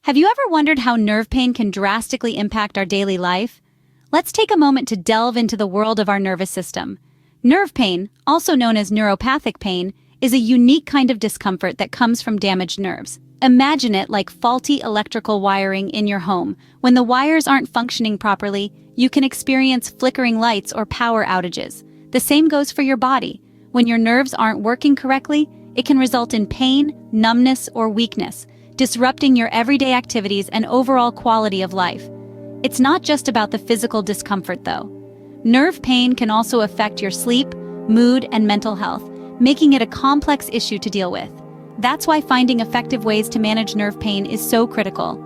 Have you ever wondered how nerve pain can drastically impact our daily life? Let's take a moment to delve into the world of our nervous system. Nerve pain, also known as neuropathic pain, is a unique kind of discomfort that comes from damaged nerves. Imagine it like faulty electrical wiring in your home. When the wires aren't functioning properly, you can experience flickering lights or power outages. The same goes for your body. When your nerves aren't working correctly, it can result in pain, numbness, or weakness, disrupting your everyday activities and overall quality of life. It's not just about the physical discomfort, though. Nerve pain can also affect your sleep, mood, and mental health, making it a complex issue to deal with. That's why finding effective ways to manage nerve pain is so critical.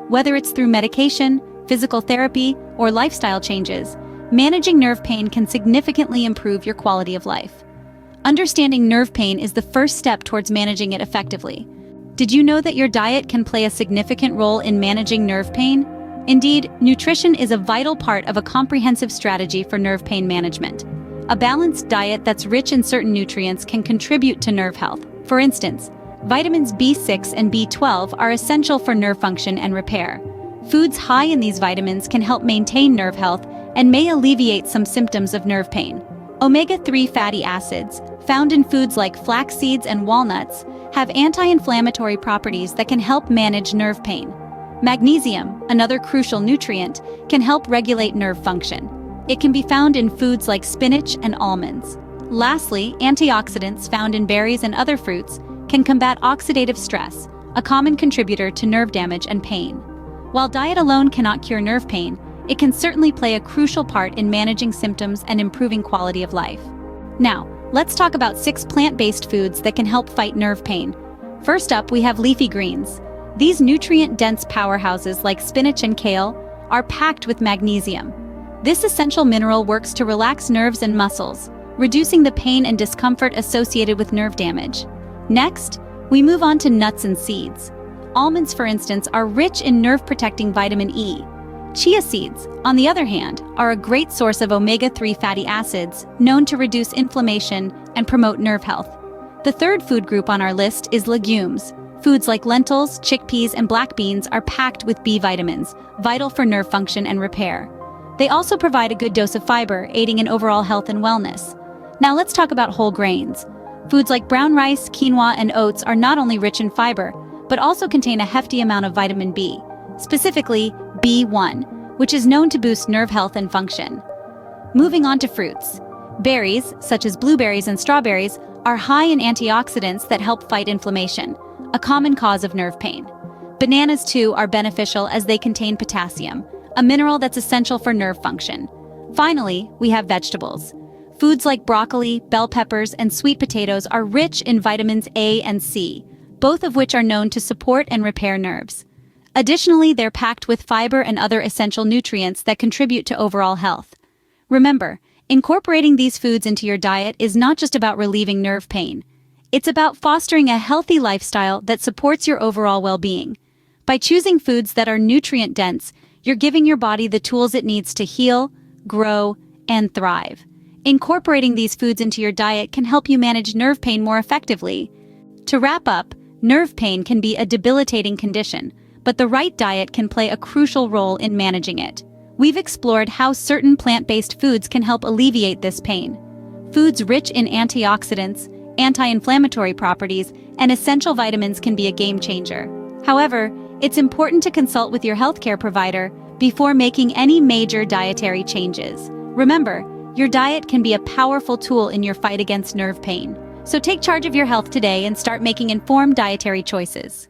Whether it's through medication, physical therapy, or lifestyle changes, managing nerve pain can significantly improve your quality of life. Understanding nerve pain is the first step towards managing it effectively. Did you know that your diet can play a significant role in managing nerve pain? Indeed, nutrition is a vital part of a comprehensive strategy for nerve pain management. A balanced diet that's rich in certain nutrients can contribute to nerve health. For instance, vitamins B6 and B12 are essential for nerve function and repair. Foods high in these vitamins can help maintain nerve health and may alleviate some symptoms of nerve pain. Omega-3 fatty acids, found in foods like flax seeds and walnuts, have anti-inflammatory properties that can help manage nerve pain. Magnesium, another crucial nutrient, can help regulate nerve function. It can be found in foods like spinach and almonds. Lastly, antioxidants found in berries and other fruits can combat oxidative stress, a common contributor to nerve damage and pain. While diet alone cannot cure nerve pain, it can certainly play a crucial part in managing symptoms and improving quality of life. Now, let's talk about 6 plant-based foods that can help fight nerve pain. First up, we have leafy greens. These nutrient-dense powerhouses like spinach and kale are packed with magnesium. This essential mineral works to relax nerves and muscles, reducing the pain and discomfort associated with nerve damage. Next, we move on to nuts and seeds. Almonds, for instance, are rich in nerve-protecting vitamin E. Chia seeds, on the other hand, are a great source of omega-3 fatty acids known to reduce inflammation and promote nerve health. The third food group on our list is legumes. Foods like lentils, chickpeas, and black beans are packed with B vitamins, vital for nerve function and repair. They also provide a good dose of fiber, aiding in overall health and wellness. Now let's talk about whole grains. Foods like brown rice, quinoa, and oats are not only rich in fiber, but also contain a hefty amount of vitamin B, specifically B1, which is known to boost nerve health and function. Moving on to fruits. Berries, such as blueberries and strawberries, are high in antioxidants that help fight inflammation, a common cause of nerve pain. Bananas, too, are beneficial as they contain potassium, a mineral that's essential for nerve function. Finally, we have vegetables. Foods like broccoli, bell peppers, and sweet potatoes are rich in vitamins A and C, both of which are known to support and repair nerves. Additionally, they're packed with fiber and other essential nutrients that contribute to overall health. Remember, incorporating these foods into your diet is not just about relieving nerve pain. It's about fostering a healthy lifestyle that supports your overall well-being. By choosing foods that are nutrient-dense, you're giving your body the tools it needs to heal, grow, and thrive. Incorporating these foods into your diet can help you manage nerve pain more effectively. To wrap up, nerve pain can be a debilitating condition, but the right diet can play a crucial role in managing it. We've explored how certain plant-based foods can help alleviate this pain. Foods rich in antioxidants, anti-inflammatory properties, and essential vitamins can be a game changer. However, it's important to consult with your healthcare provider before making any major dietary changes. Remember, your diet can be a powerful tool in your fight against nerve pain. So take charge of your health today and start making informed dietary choices.